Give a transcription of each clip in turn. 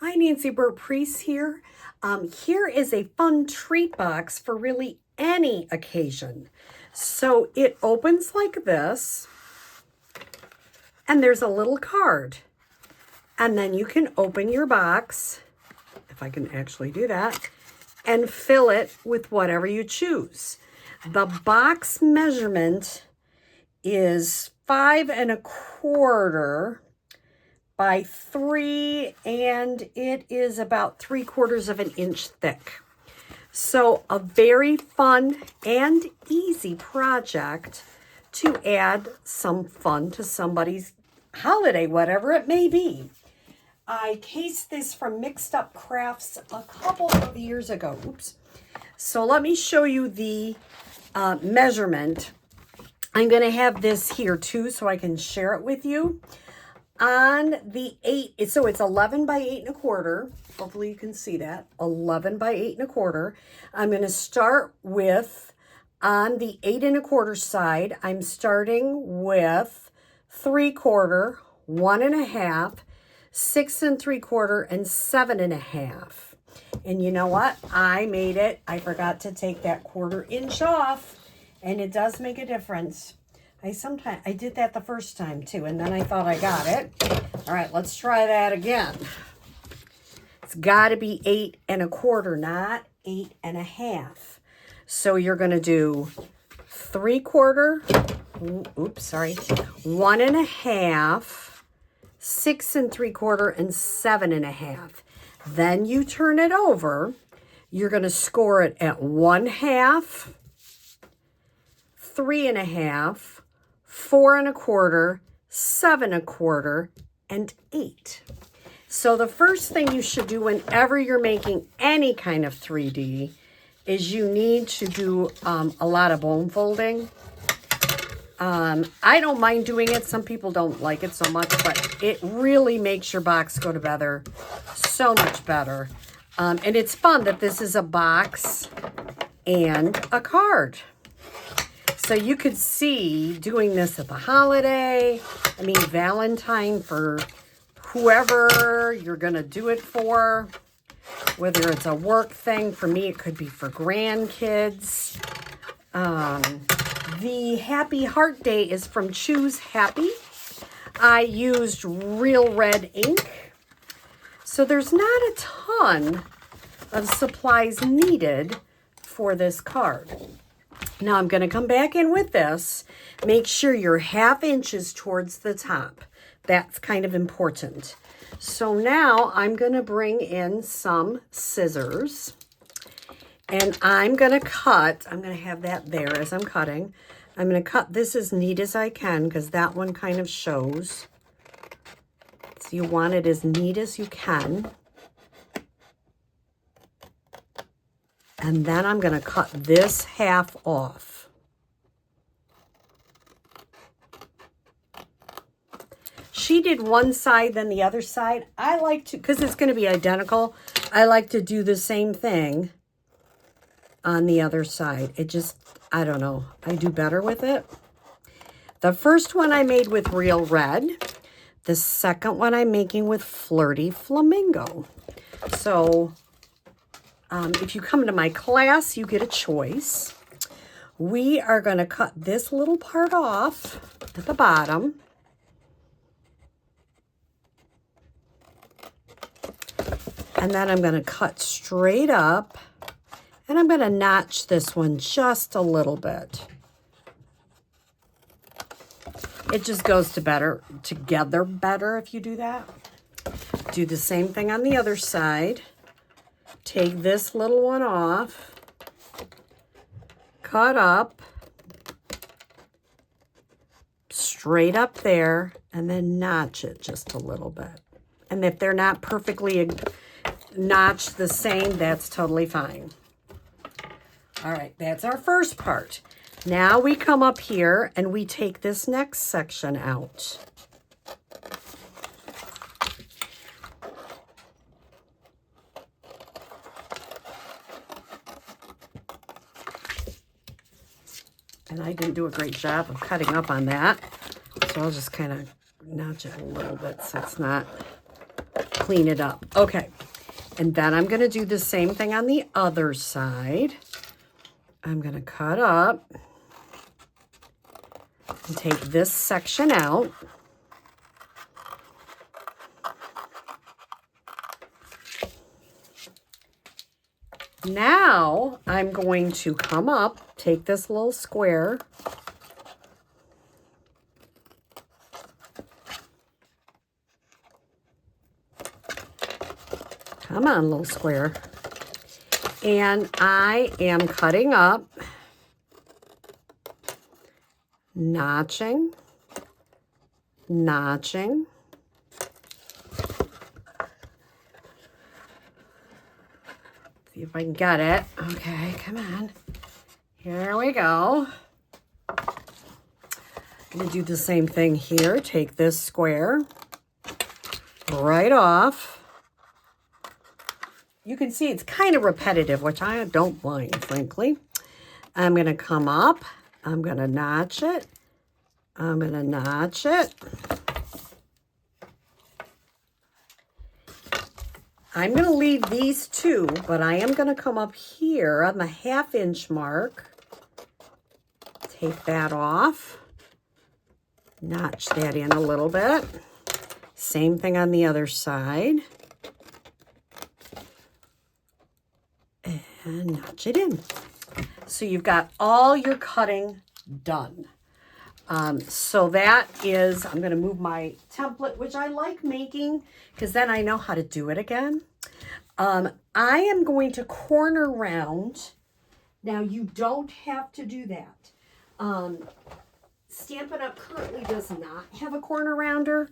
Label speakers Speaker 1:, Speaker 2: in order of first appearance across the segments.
Speaker 1: Hi, Nancy Burt-Preece here. Here is a fun treat box for really any occasion. So it opens like this, and there's a little card. And then you can open your box, if I can actually do that, and fill it with whatever you choose. The box measurement is 5¼ by 3, and it is about 3/4 of an inch thick. So a very fun and easy project to add some fun to somebody's holiday, whatever it may be. I cased this from Mixed Up Crafts a couple of years ago. Oops. So let me show you the measurement. I'm going to have this here too so I can share it with you. On the 8, so it's 11 by 8¼ Hopefully you can see that. 11 by 8¼ I'm going to start with, on the 8¼ side, I'm starting with 3/4, 1½, 6¾ and 7½. And you know what? I made it. I forgot to take that 1/4 inch off, and it does make a difference. I did that the first time too, and then I thought I got it. All right, let's try that again. It's got to be 8¼ not 8½. So you're going to do 3/4, 1½, 6¾ and 7½. Then you turn it over. You're going to score it at 1/2, 3½, 4¼ 7¼ and 8. So the first thing you should do whenever you're making any kind of 3D is you need to do a lot of bone folding. I don't mind doing it. Some people don't like it so much, but it really makes your box go together so much better. And it's fun that this is a box and a card. So you could see doing this at the holiday. I mean, Valentine, for whoever you're going to do it for, whether it's a work thing. For me, it could be for grandkids. The Happy Heart Day is from Choose Happy. I used real red ink. So there's not a ton of supplies needed for this card. Now I'm going to come back in with this. Make sure you're 1/2 inches towards the top. That's kind of important. So now I'm going to bring in some scissors. And I'm going to cut. I'm going to have that there as I'm cutting. I'm going to cut this as neat as I can because that one kind of shows. So you want it as neat as you can. And then I'm going to cut this half off. She did one side, then the other side. I like to, because it's going to be identical, I like to do the same thing on the other side. It just, I don't know, I do better with it. The first one I made with real red. The second one I'm making with Flirty Flamingo. So if you come to my class, you get a choice. We are going to cut this little part off at the bottom. And then I'm going to cut straight up. And I'm going to notch this one just a little bit. It just goes together better if you do that. Do the same thing on the other side. Take this little one off, cut up, straight up there, and then notch it just a little bit. And if they're not perfectly notched the same, that's totally fine. All right, that's our first part. Now we come up here and we take this next section out. And I didn't do a great job of cutting up on that. So I'll just kind of notch it a little bit so it's not clean it up. Okay, and then I'm going to do the same thing on the other side. I'm going to cut up and take this section out. Now I'm going to come up, take this little square, come on, little square, and I am cutting up, notching, notching, see if I can get it. Okay, come on. Here we go. I'm going to do the same thing here. Take this square right off. You can see it's kind of repetitive, which I don't mind, frankly. I'm going to come up. I'm going to notch it. I'm going to notch it. I'm going to leave these two, but I am going to come up here on the 1/2 inch mark. Take that off. Notch that in a little bit. Same thing on the other side. And notch it in. So you've got all your cutting done. So that is, I'm going to move my template, which I like making because then I know how to do it again. I am going to corner round. Now you don't have to do that. Stampin' Up! Currently does not have a corner rounder.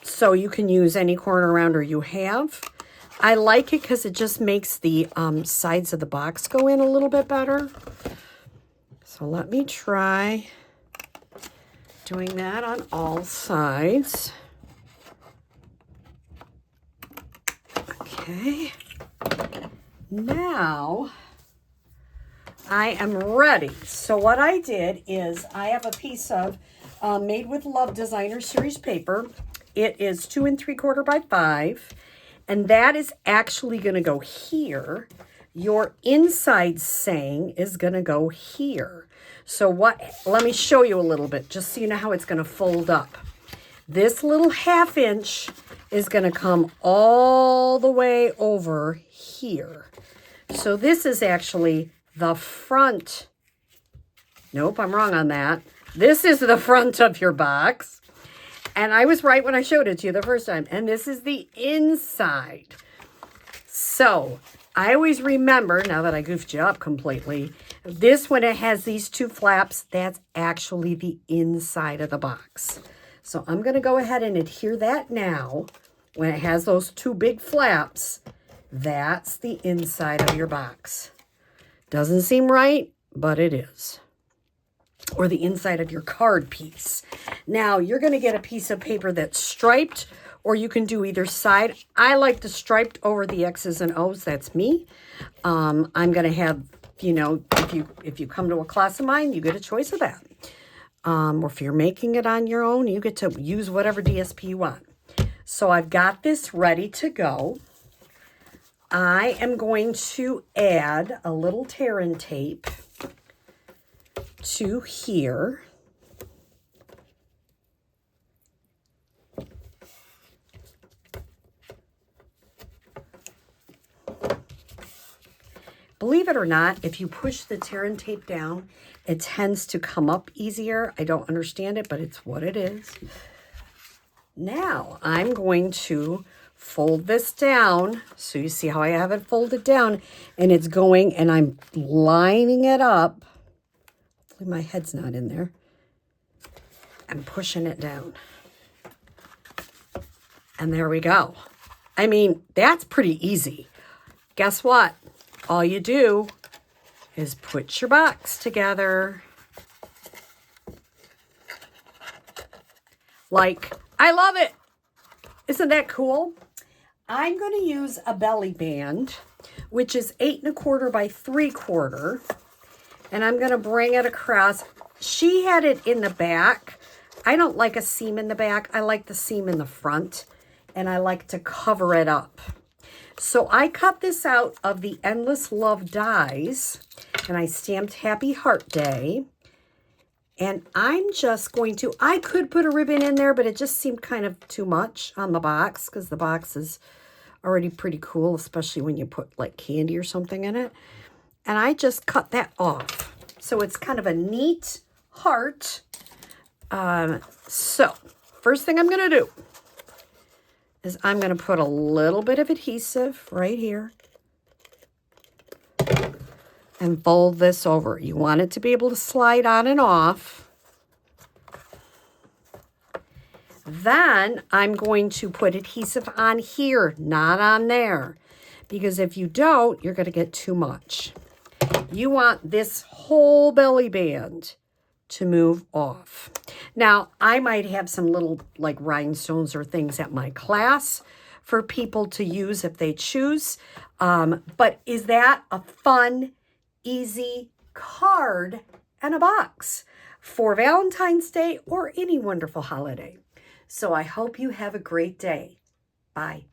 Speaker 1: So you can use any corner rounder you have. I like it because it just makes the sides of the box go in a little bit better. So let me try doing that on all sides. Okay. Now I am ready. So what I did is I have a piece of Made with Love Designer Series paper. It is 2 3/4 by 5. And that is actually going to go here. Your inside saying is going to go here. So let me show you a little bit, just so you know how it's going to fold up. This little 1/2 inch is going to come all the way over here. So this is actually the front. Nope, I'm wrong on that. This is the front of your box. And I was right when I showed it to you the first time. And this is the inside. So I always remember, now that I goofed you up completely, this, when it has these 2 flaps, that's actually the inside of the box. So I'm going to go ahead and adhere that now. When it has those 2 big flaps, that's the inside of your box. Doesn't seem right, but it is. Or the inside of your card piece. Now, you're going to get a piece of paper that's striped, or you can do either side. I like the striped over the X's and O's. That's me. I'm going to have, you know, if you come to a class of mine, you get a choice of that. Or if you're making it on your own, you get to use whatever DSP you want. So I've got this ready to go. I am going to add a little tear-in tape to here. Believe it or not, if you push the tear-in tape down, it tends to come up easier. I don't understand it, but it's what it is. Now I'm going to fold this down. So you see how I have it folded down, and it's going, and I'm lining it up. Hopefully my head's not in there. I'm pushing it down. And there we go. I mean, that's pretty easy. Guess what? All you do is put your box together. Like, I love it. Isn't that cool? I'm going to use a belly band, which is 8 1/4 by 3/4. And I'm going to bring it across. She had it in the back. I don't like a seam in the back. I like the seam in the front. and I like to cover it up. So I cut this out of the Endless Love dies, and I stamped Happy Heart Day. And I'm just going to, I could put a ribbon in there, but it just seemed kind of too much on the box because the box is already pretty cool, especially when you put like candy or something in it. And I just cut that off. So it's kind of a neat heart. So first thing I'm going to do is I'm going to put a little bit of adhesive right here and fold this over. You want it to be able to slide on and off. Then I'm going to put adhesive on here, not on there, because if you don't, you're going to get too much. You want this whole belly band to move off. Now, I might have some little like rhinestones or things at my class for people to use if they choose. But is that a fun, easy card and a box for Valentine's Day or any wonderful holiday? So I hope you have a great day. Bye.